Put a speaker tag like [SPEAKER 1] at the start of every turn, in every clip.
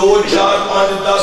[SPEAKER 1] 2 4 5 10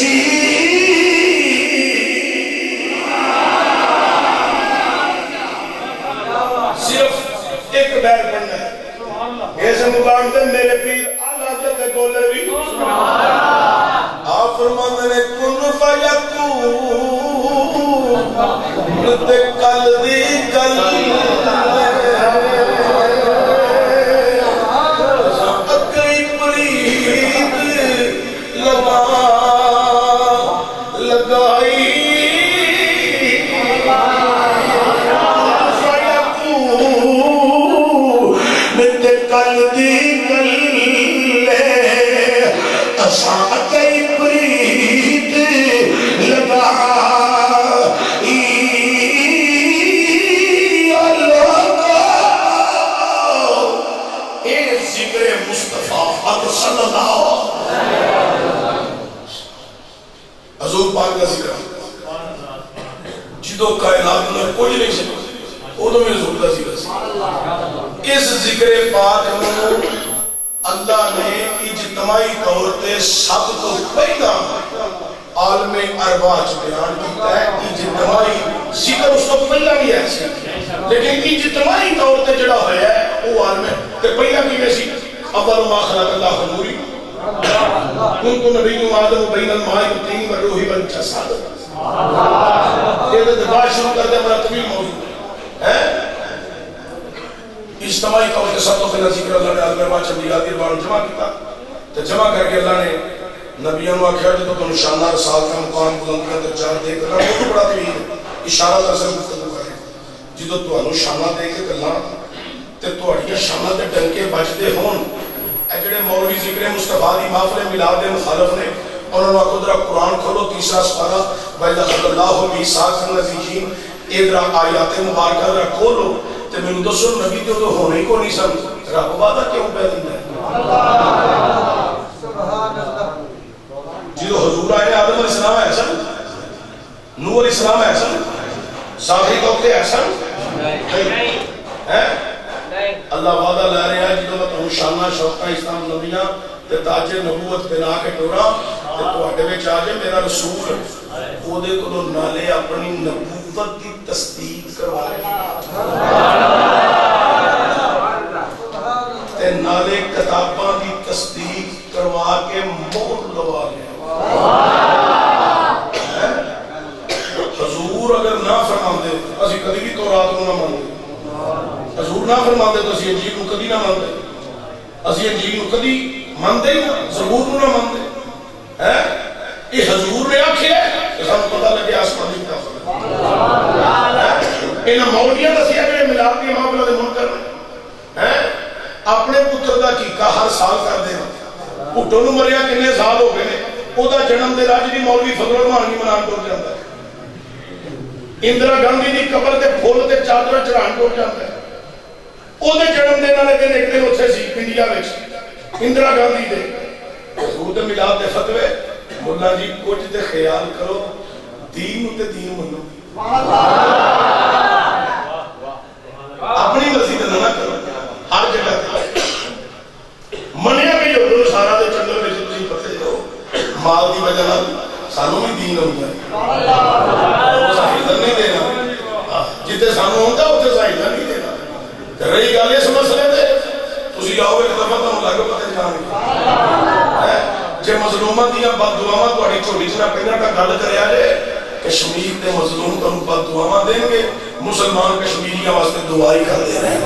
[SPEAKER 1] سی صرف ایک بیر پڑھنا ہے ایسے مقام دے میرے پیر اللہ جتے بولے بھی آپ فرمانے نے کن فیکون تے کل دی کل اکئی پرید لگائی کل دی کل اساں اکئی پرید لگائی اللہ اے ذکر مصطفیٰ صلی اللہ حضور پاک کا ذکر جدو کائنات میں کوئی نہیں سکتا وہ تو میں حضور کا ذکر اس ذکر پاک میں اللہ نے اجتماعی طور پہ سب کو پہلا عالم ارواح بیان کیتا ہے اجتماعی ذکر اس کو پہلا بھی ہے لیکن اجتماعی طور پہ جڑا ہوا ہے وہ عالم ہے کہ پہلا بھی ویسی اول ما خلق اللہ نوری کنت نبی آدم بین الماء والطین والروح والجسد یہ تو بات شروع کر دے ہمارا طویل موضوع ہے اجتماعی طور کے سب تو پہلا ذکر اللہ نے عالم ارواح چندیات کے بارے جمع کیتا تو جمع کر کے اللہ نے نبیوں کو آخیا جو تو نشانہ رسالت کا مقام بلندیاں تو چار دے کر وہ تو بڑا طویل اشارہ تاثر گفتگو کرے جدو تو نشانہ دے کے گلاں تے تہاڈیاں شاناں دے ڈنکے بجدے ہون اے جڑے مولوی ذکر مصطفیٰ دی محفل میلاد دے مخالف نے انہوں نے ذرا قرآن کھولو تیسرا سپارہ وَإِذَا أَخَذَ اللَّهُ مِيثَاقَ النَّبِيِّينَ ادھر آیات مبارکہ ذرا کھولو تے میں نے دسو نبی تو ہونے ہی کو نہیں سن رب وعدہ کیوں پہ دیندا ہے جدو حضور آئے آدم علیہ السلام ہے ایسا نوح علیہ السلام ہے ایسا صافی وقت ہے ایسا اللہ وعدہ لے رہے ہیں جدو میں تمہیں شانہ شوقہ اسلام نبیاں تے تاج نبوت بنا کے ٹورا تے تواڈے وچ آ جائے میرا رسول او دے کولوں نالے اپنی نبوت کی تصدیق کروائے تے نالے کتاباں دی تصدیق کروا کے مہر لوا لے حضور اگر نہ فرماندے اسی کبھی بھی تورات نو نہ مانتے حضور نہ فرماندے تو اسی انجیل نو کبھی نہ مانتے اسی انجیل نو کبھی مانتے ہی نہ زبور نو نہ مانتے یہ حضور نے آکھیا ہے کہ سانوں پتہ لگے آسمان دی کتاب انہاں مولویاں دسیا جڑے میلاد دی محفل دے منکر ہیں اپنے پتر دا چیکا ہر سال کردے ہیں پٹو نو مریا کنے سال ہو گئے نے او دا جنم دن اج دی مولوی فضل الرحمان منان ٹر جاندا ہے اندرا گاندھی دی قبر تے پھول تے چادر چڑھان ٹر جاندا ہے او دے جنم دن والے دن ایک دن اوتھے سی انڈیا وچ اندرا گاندھی دے حضور دے میلاد دے فتوی مولا جی کچھ تے خیال کرو دین تے دین منو اپنی مرضی تے نہ کرو ہر جگہ منیا بھی جو سارا دے چنگل وچ تسی پتے ہو مال دی وجہ نال سانوں بھی دین ہوندا ہے صحیح نہیں دینا جتے سانوں ہوندا اوتھے صحیح نہیں دینا تے رہی گل اس مسئلے تے تسی آؤ ایک دفعہ تانوں لگ پتہ جان جے مظلوماں دیاں بد دعاواں تہاڈی جھولی چ نہ پہنا تا گل کریا جے کشمیر دے مظلوم تانوں بد دعاواں دین گے مسلمان کشمیریاں واسطے دعا ہی کر دے رہے ہیں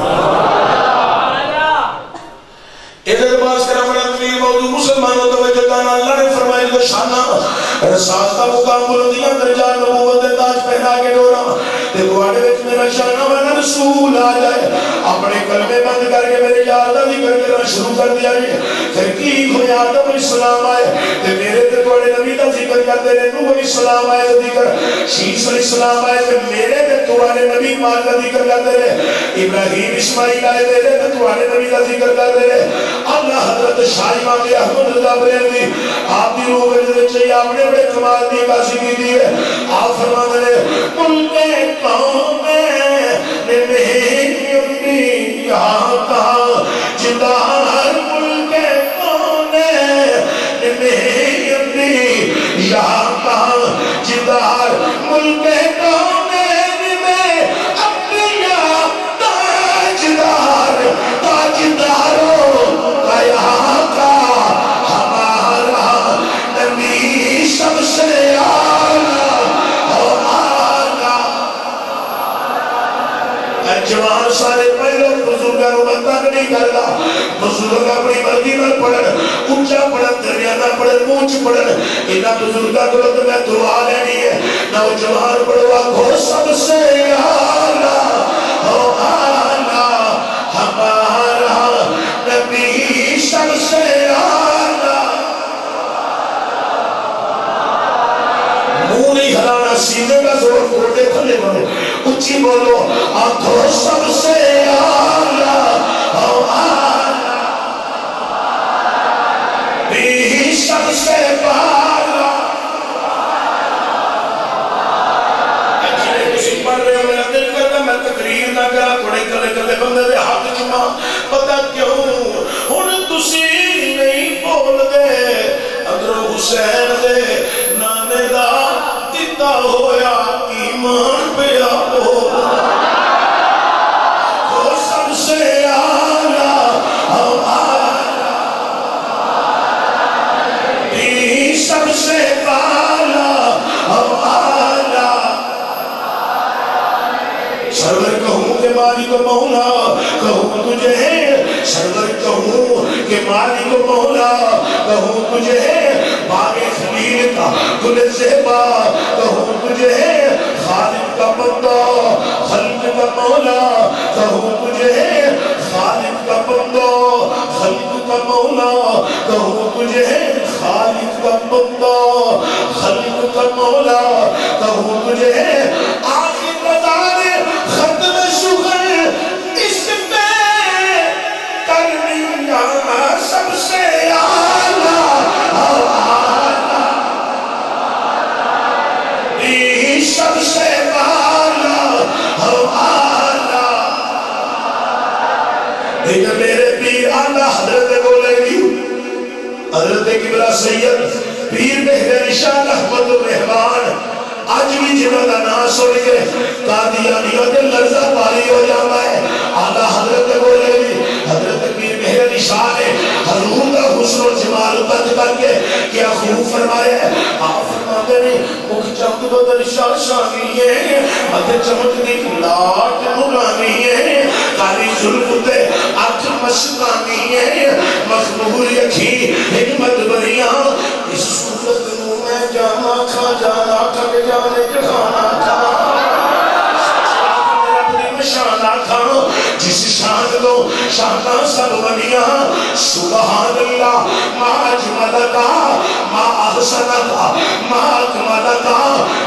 [SPEAKER 1] ادھر باز کرا بڑا طویل موضوع مسلمانوں توجہ دانا اللہ نے فرمایا جو شانہ رسالت کا مقام بلندیاں درجات نبوت دے تاج پہنا کے ڈورا تے تواڈے وچ میرا شانہ والا رسول آ جائے اپنے کلمے بند کر کے میرے یاد دا ذکر کرنا شروع کر دیا جی پھر کی ہویا آدم علیہ السلام آئے تے میرے تے تواڈے نبی دا ذکر کرتے رہے نوح علیہ السلام آئے تے ذکر شیس علیہ السلام آئے تے میرے تے تواڈے نبی پاک دا ذکر کرتے رہے ابراہیم اسماعیل آئے میرے تے تواڈے نبی دا ذکر کرتے رہے اللہ حضرت شاہ امام احمد رضا بریلوی آپ دی روح وچ چاہیے اپنے بڑے کمال دی عکاسی کی دی ہے آپ فرماتے ہیں ملک قوم نے میری یہاں کا جدار ملک قوم نے میری یہاں جوان سارے پہلو بزرگاں نوں میں تنگ نہیں کردا بزرگ اپنی مرضی نال پڑھن اونچا پڑھن درمیانہ پڑھن اونچ پڑھن انہاں بزرگاں کولوں تے میں دعا لینی ہے نوجوان پڑھو آکھو سب سے اعلیٰ ہو اعلیٰ ہمارا نبی سب سے اعلیٰ منہ نہیں ہلانا سینے کا زور گھوڑے کھلے بولو اچھی بولو آنکھوں سب سے اعلیٰ ہو اعلیٰ بھی سب سے بالا اچھی پڑھ رہے ہو میرا دل کرتا میں تقریر نہ کرا تھوڑے کلے کلے بندے دے ہاتھ چما پتہ کیوں ہن تسی نہیں بول دے اندروں حسین دے نانے دا دتا ہویا ایمان پیا بول وہ سب سے اعلیٰ ہو اعلیٰ بھی سب سے بالا ہو اعلیٰ سرور کہوں کہ مالک و مولا کہوں تجھے سرور کہوں کہ مالک و مولا کہوں تجھے باغ خلیل کا گل زیبا کہوں تجھے خالق کا بندہ خلق کا مولا کہوں تجھے خالق کا بندہ خلق کا مولا کہوں تجھے خالق کا بندہ خلق کا مولا کہوں تجھے آخر بزار ختم شغل اس میں کرنی سب سے اعلیٰ سب سے بالا ہو اعلیٰ دیکھ میرے پیر آلہ حضرت بولے گی حضرت قبلہ سید پیر مہر نشان احمد الرحمن آج بھی جنہوں کا نام سن کے قادیانیوں دے لرزہ پاری ہو جانا ہے آلہ حضرت بولے گی حضرت پیر مہر نشان حضور کا حسن و جمال تک کر کے کیا خوب فرمایا ہے آپ فرماتے ہیں مکھ چمک بدل شاشانی ہے مدھ چمک دی لاٹ نورانی ہے کالی ظلم تے آنکھ مشکانی ہے مخمور یکھی حکمت بنیاں اس صورت نو میں جانا کھا جانا کھا کے جانے جہانا کھا شانہ تھا جس شان کو شانہ سب بنیاں سبحان اللہ ما اجملتا ما احسنتا ما اکملتا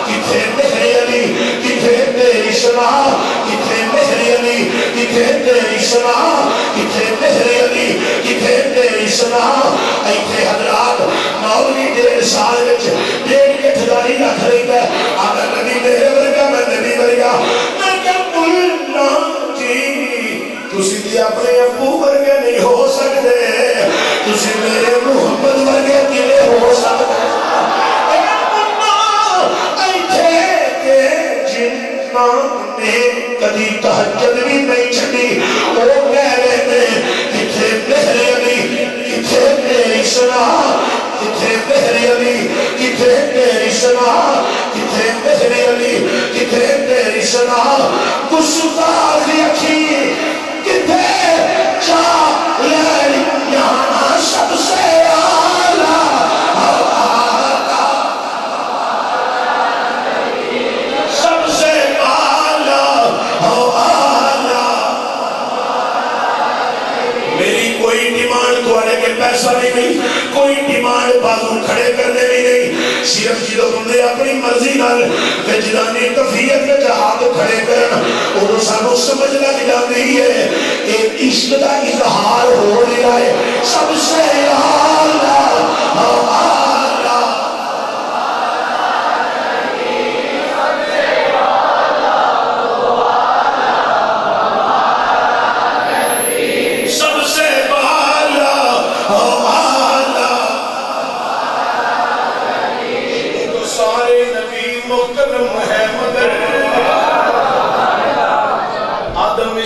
[SPEAKER 1] کتھے مہر علی کتھے تیری شناہ کتھے مہر علی کتھے تیری شناہ کتھے مہر علی کتھے تیری شناہ ایتھے حضرات مولوی ڈیڑھ سال وچ ڈیڑھ کے ٹھگاری رکھ رہی ہے آگا نبی میرے ورگا میں نبی ورگا میں کیا بولنا جی تسی دی اپنے ابو ورگے نہیں ہو سکتے تسی میرے محمد ورگے کلے ہو سکتے اے بولنا ایتھے کے جنہ نے کدی تحجد بھی نہیں چھڑی وہ کہہ رہے ہیں کتھے مہر علی کتھے میری شناہ کتھے مہر علی کتھے تیری شناہ کتھے مہر علی کتھے تیری شناہ گستاخ یکی کتھے چاہ لیلی یہاں سب سے اعلیٰ سب سے اعلیٰ میری کوئی ڈیمانڈ تھوڑے کے پیسہ نہیں کوئی ڈیمانڈ بازو کھڑے کرنے نہیں صرف جدو بندے اپنی مرضی نال وجدانی کفیت میں جہاد کھڑے کرن اور سانو سمجھ لگ جاتی ہے ایک عشق دا اظہار ہو رہا ہے سب سے اعلیٰ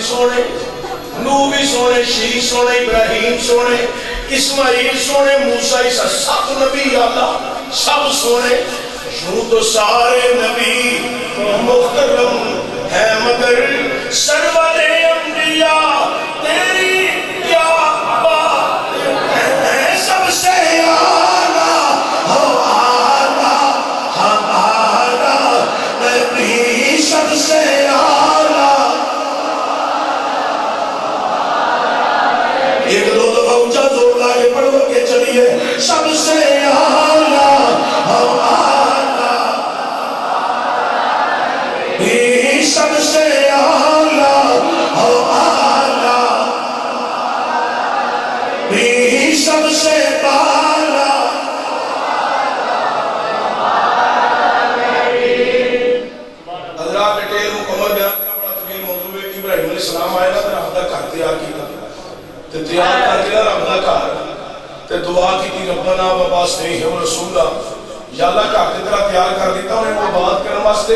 [SPEAKER 1] سونے نو بھی سونے شیع سونے ابراہیم سونے اسماعیل سونے موسیٰ عیسیٰ سب نبی اللہ سب سونے یوں تو سارے نبی محترم ہے مگر سرور انبیاء تیری کیا بات ہے، سب سے اعلیٰ ہمارا نبی، سب سے اعلیٰ۔ ایک دو دفعہ اونچا زور لا کے پڑھ کے چلیے، سب سے اعلیٰ ہمارا نبی، سب سے اعلیٰ ہمارا نبی، سب سے بالا۔ حضرات ڈیٹیل مکمل بیان کرنا بڑا طویل موضوع ہے۔ ابراہیم علیہ السلام آئے گا تو رب دا گھر تیار کیتا، تے تیار کر کے رب دا گھر تے دعا کی تھی ربنا وبعث فیہم رسولا، یا اللہ گھر تے تیرا تیار کر دیتا انہیں وہ بات کرنے واسطے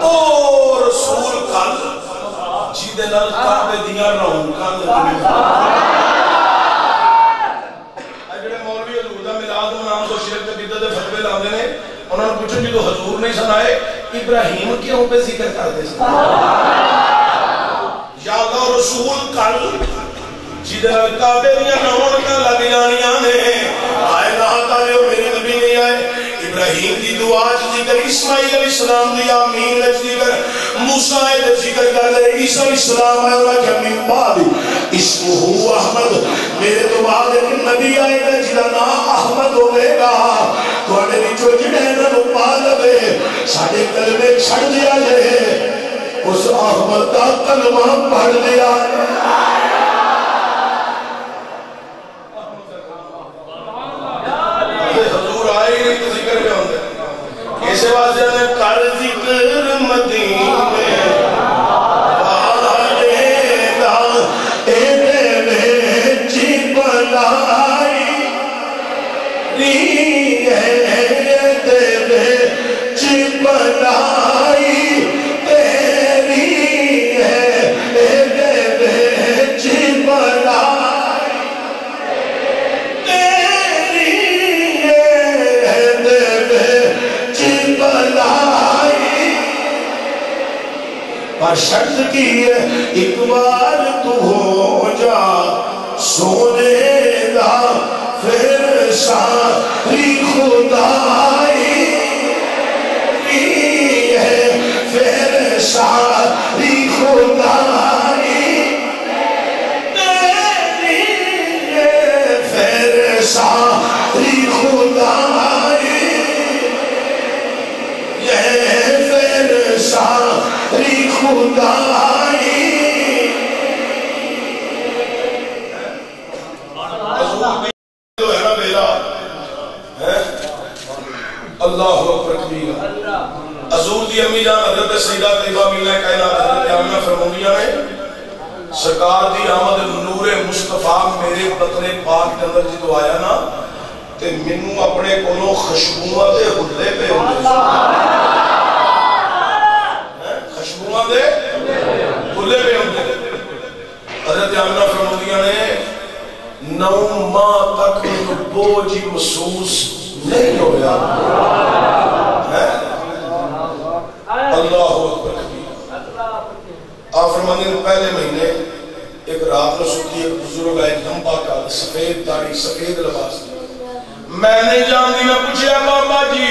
[SPEAKER 1] او رسول کل جیدے نال کعبے دیاں رونقاں لگنیاں۔ جڑے مولوی حضور دا میلاد مناؤن تو شرک تے بدعت دے فتوے لاندے نے، انہاں نوں پوچھو جدوں حضور نہیں سنائے ابراہیم کیوں پہ ذکر کردے سن؟ یا اللہ رسول کل جیدے نال کعبے دیاں رونقاں لگ جانیاں نے، آئے نہ تالیو میرے نبی نہیں آئے۔ ابراہیم دی دعا ذکر، اسماعیل علیہ السلام دی آمین ذکر، موسیٰ ذکر کر لے، عیسیٰ علیہ السلام آئے اللہ کہ من بعد اسمہ احمد، میرے تو بعد ایک نبی آئے گا جدا نام احمد ہوئے گا، تو انے نیچو جنہاں نو پا لبے ساڑھے کلمے چھڑ دیا جائے، اس احمد کا کلمہ پڑھ دیا حضور آئے ہی نہیں تو ذکر میں ہوندے۔ اسے واسطے نے کر ذکر مدینے والے دا ایدے میں جی بلائی ری ایدے میں جی بلائی تیری ہے، ایدے میں جی بلائی پر شرط کی ہے ایک بار تو ہو جا سونے دا، پھر ساری خدائی ہے، پھر ساری خدائی تیری ہے، پھر ساری خدائی یہ، پھر ساری خدائی۔ اللہ اکبر کبیرہ۔ حضور دی امی جان حضرت سیدہ طیبہ ملہ کائنات حضرت آمنہ فرمودیاں نے، سرکار دی آمد نور مصطفیٰ میرے بطن پاک کے اندر جدو آیا نا تے منوں اپنے کولوں خشبوواں دے حلے پہ ہوندے، خشبوواں دے حلے پہ ہوندے۔ حضرت آمنہ فرمودیاں نے 9 ماہ تک منوں بوجھ محسوس نہیں ہویا۔ اللہ اکبر کبیر۔ آپ فرمانے پہلے مہینے ایک رات میں سکی ایک بزرگ آئے لمبا کا سفید داڑھی سفید لباس، میں نہیں جانتی، میں پوچھا بابا جی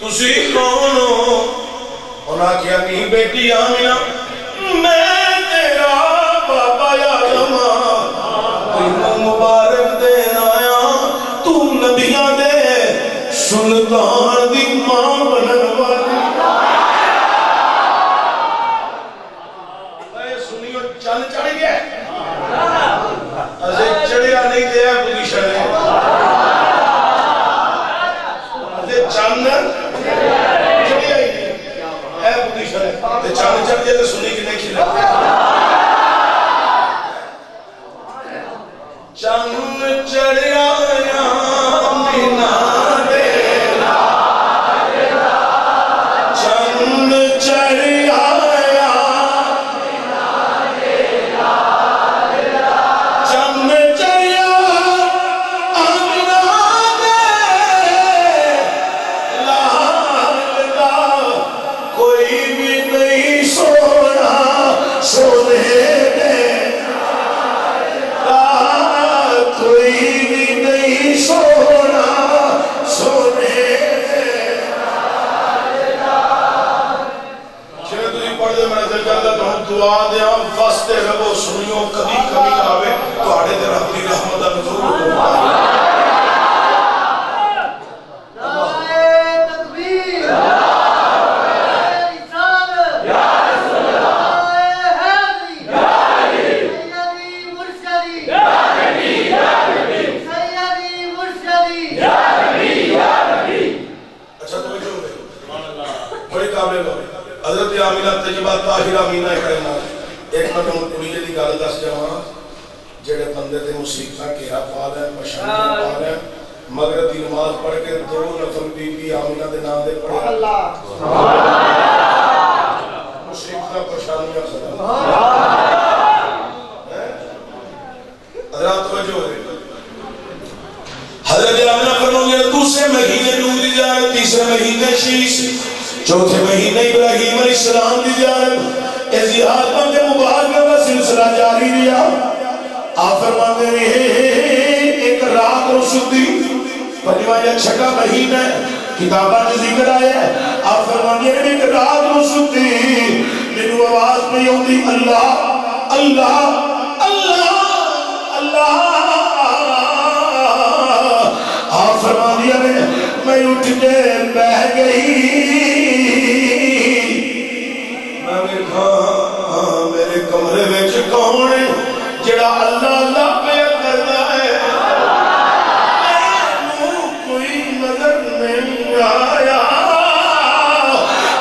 [SPEAKER 1] تسی کون ہو؟ انہاں کیا نہیں بیٹی آمینہ میں تیرا بابا یادم تینوں مبارک دین آیا، تو نبیاں دے سلطان دی ماں بنن والی۔ سنیو چند چڑھ گیا اسے چڑھیا نہیں دیا پوزیشن ہے، اسے چند چڑھیا ہی نہیں ہے پوزیشن ہے، چند چڑھ گیا تو سنی کی نہیں کھلا چند چڑھیا الہ مینا کرنا ایک میں تم کڑیے دی گل دس جاواں جڑے بندے تے مصیبتاں گھیرا پا لیں پریشانیاں پا لیں مغرب دی نماز پڑھ کے 2 نفل بی بی آمنہ دے نام دے پڑھے اللہ مصیبتاں پریشانیاں ختم حضرات توجہ ہے حضرت آمنہ فرماتے ہیں دوسرے مہینے نوح دی زیارت تیسرے مہینے شیش چوتھے مہینے ابراہیم علیہ السلام دی زیارت اس زیارتوں کے مبارکہ کا سلسلہ جاری رہا آپ فرماتے ہیں ایک رات رسولی پنجواں یا چھٹا مہینہ کتابہ جو ذکر آیا ہے آپ فرماتے ہیں ایک رات رسولی میرے آواز پہ ہوتی اللہ اللہ اللہ اللہ آپ فرماتے ہیں میں اٹھ کے بہ گئی میں کہا میرے کمرے میں کون ہے جڑا اللہ اللہ پہ کرنا ہے کوئی نظر نہیں آیا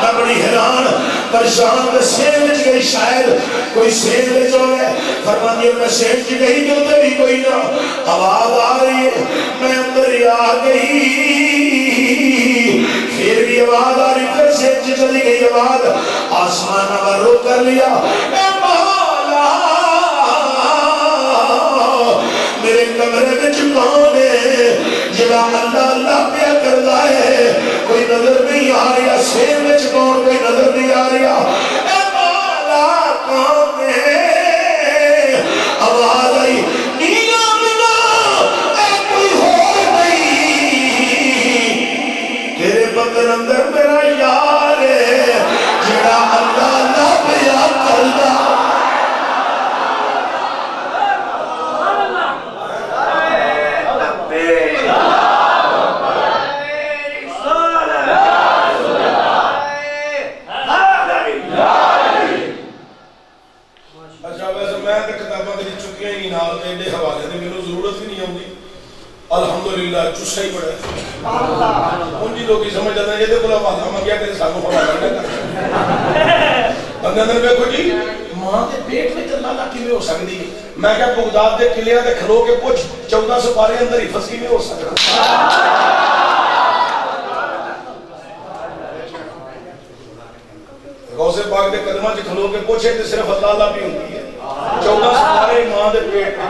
[SPEAKER 1] میں بڑی حیران پریشان میں سین بچ گئی شاید کوئی سین بچ ہو گئے فرماتی ہے میں سین بچ گئی جو تبھی کوئی نہ آواز آ رہی ہے میں اندر ہی آ گئی پھر بھی آواز آ رہی پھر سین بچ چلی گئی آواز آسمان آواز روک کر لیا اے مولا میرے کمرے میں کون ہے جڑا اللہ اللہ پیا کرتا ہے کوئی نظر نہیں آ رہا سین میں کون کوئی نظر نہیں آ رہا اے مولا کون ہے آواز آئی نینا منا اے کوئی ہو نہیں تیرے بدن اندر میرا یار ہے جڑا اللہ اللہ پیا کرتا الحمدللہ چوسا ہی پڑا ہے ان جی لوگ سمجھ جاتے ہیں یہ تو بلا والا مانگیا کہ سانو حوالہ نہ کر بندے اندر دیکھو جی ماں کے پیٹ میں اللہ اللہ کیویں ہو سکتی ہے میں کیا بغداد دے قلعے تے کھلو کے پوچھ 1400 پارے اندر حفظ کیویں ہو سکتا غوث پاک دے قدماں وچ کھلو کے پوچھے تے صرف اللہ اللہ بھی ہوندی ہے 1400 پارے ماں دے پیٹ میں